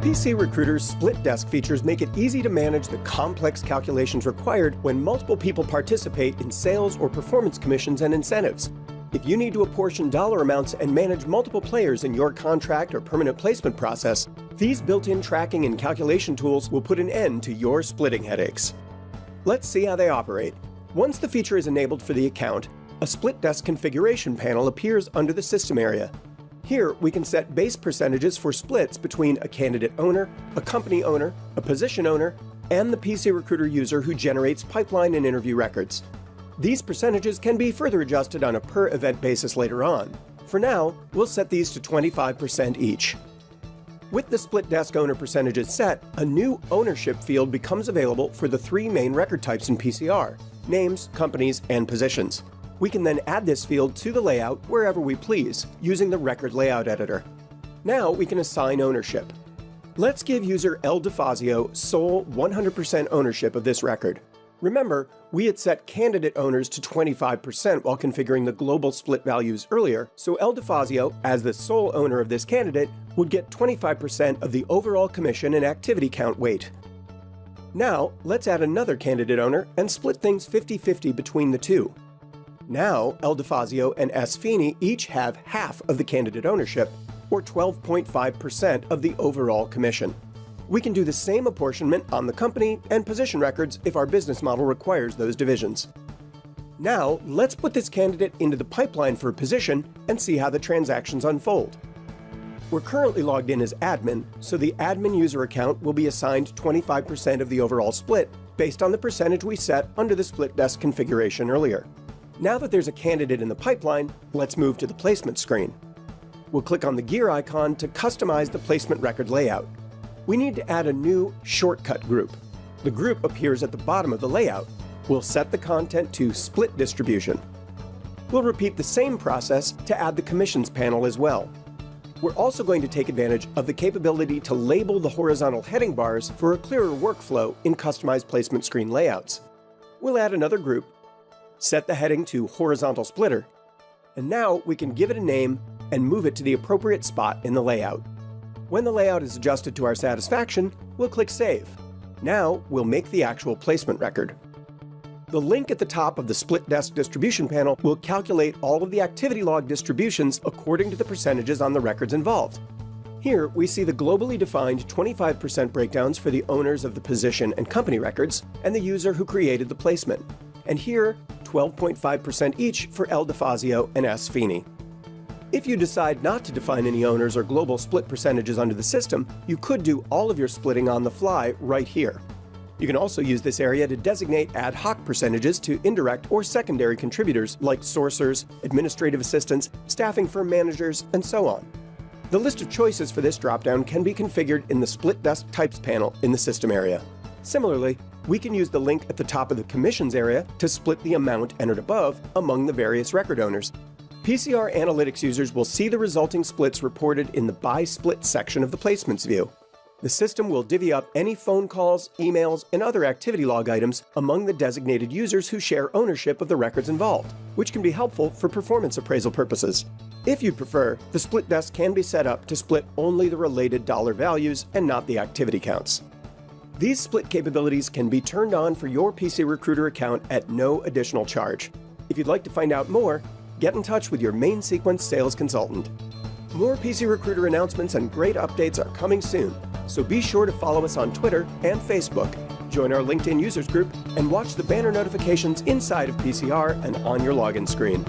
PC Recruiter's split desk features make it easy to manage the complex calculations required when multiple people participate in sales or performance commissions and incentives. If you need to apportion dollar amounts and manage multiple players in your contract or permanent placement process, these built-in tracking and calculation tools will put an end to your splitting headaches. Let's see how they operate. Once the feature is enabled for the account, a split desk configuration panel appears under the system area. Here, we can set base percentages for splits between a candidate owner, a company owner, a position owner, and the PC Recruiter user who generates pipeline and interview records. These percentages can be further adjusted on a per-event basis later on. For now, we'll set these to 25% each. With the split desk owner percentages set, a new ownership field becomes available for the three main record types in PCR: names, companies, and positions. We can then add this field to the layout wherever we please, using the Record Layout Editor. Now we can assign ownership. Let's give user El DeFazio sole 100% ownership of this record. Remember, we had set candidate owners to 25% while configuring the global split values earlier, so El DeFazio, as the sole owner of this candidate, would get 25% of the overall commission and activity count weight. Now, let's add another candidate owner and split things 50-50 between the two. Now, El DeFazio and S. Feeney each have half of the candidate ownership, or 12.5% of the overall commission. We can do the same apportionment on the company and position records if our business model requires those divisions. Now, let's put this candidate into the pipeline for a position and see how the transactions unfold. We're currently logged in as admin, so the admin user account will be assigned 25% of the overall split based on the percentage we set under the split desk configuration earlier. Now that there's a candidate in the pipeline, let's move to the placement screen. We'll click on the gear icon to customize the placement record layout. We need to add a new shortcut group. The group appears at the bottom of the layout. We'll set the content to split distribution. We'll repeat the same process to add the commissions panel as well. We're also going to take advantage of the capability to label the horizontal heading bars for a clearer workflow in customized placement screen layouts. We'll add another group, set the heading to Horizontal Splitter, and now we can give it a name and move it to the appropriate spot in the layout. When the layout is adjusted to our satisfaction, we'll click Save. Now we'll make the actual placement record. The link at the top of the split desk distribution panel will calculate all of the activity log distributions according to the percentages on the records involved. Here we see the globally defined 25% breakdowns for the owners of the position and company records and the user who created the placement. And here, 12.5% each for El DeFazio and S. Feeney. If you decide not to define any owners or global split percentages under the system, you could do all of your splitting on the fly right here. You can also use this area to designate ad hoc percentages to indirect or secondary contributors like sourcers, administrative assistants, staffing firm managers, and so on. The list of choices for this dropdown can be configured in the Split Desk Types panel in the System area. Similarly, we can use the link at the top of the Commissions area to split the amount entered above among the various record owners. PCR Analytics users will see the resulting splits reported in the By Split section of the Placements view. The system will divvy up any phone calls, emails, and other activity log items among the designated users who share ownership of the records involved, which can be helpful for performance appraisal purposes. If you prefer, the split desk can be set up to split only the related dollar values and not the activity counts. These split capabilities can be turned on for your PC Recruiter account at no additional charge. If you'd like to find out more, get in touch with your Main Sequence sales consultant. More PC Recruiter announcements and great updates are coming soon, so be sure to follow us on Twitter and Facebook, join our LinkedIn users group, and watch the banner notifications inside of PCR and on your login screen.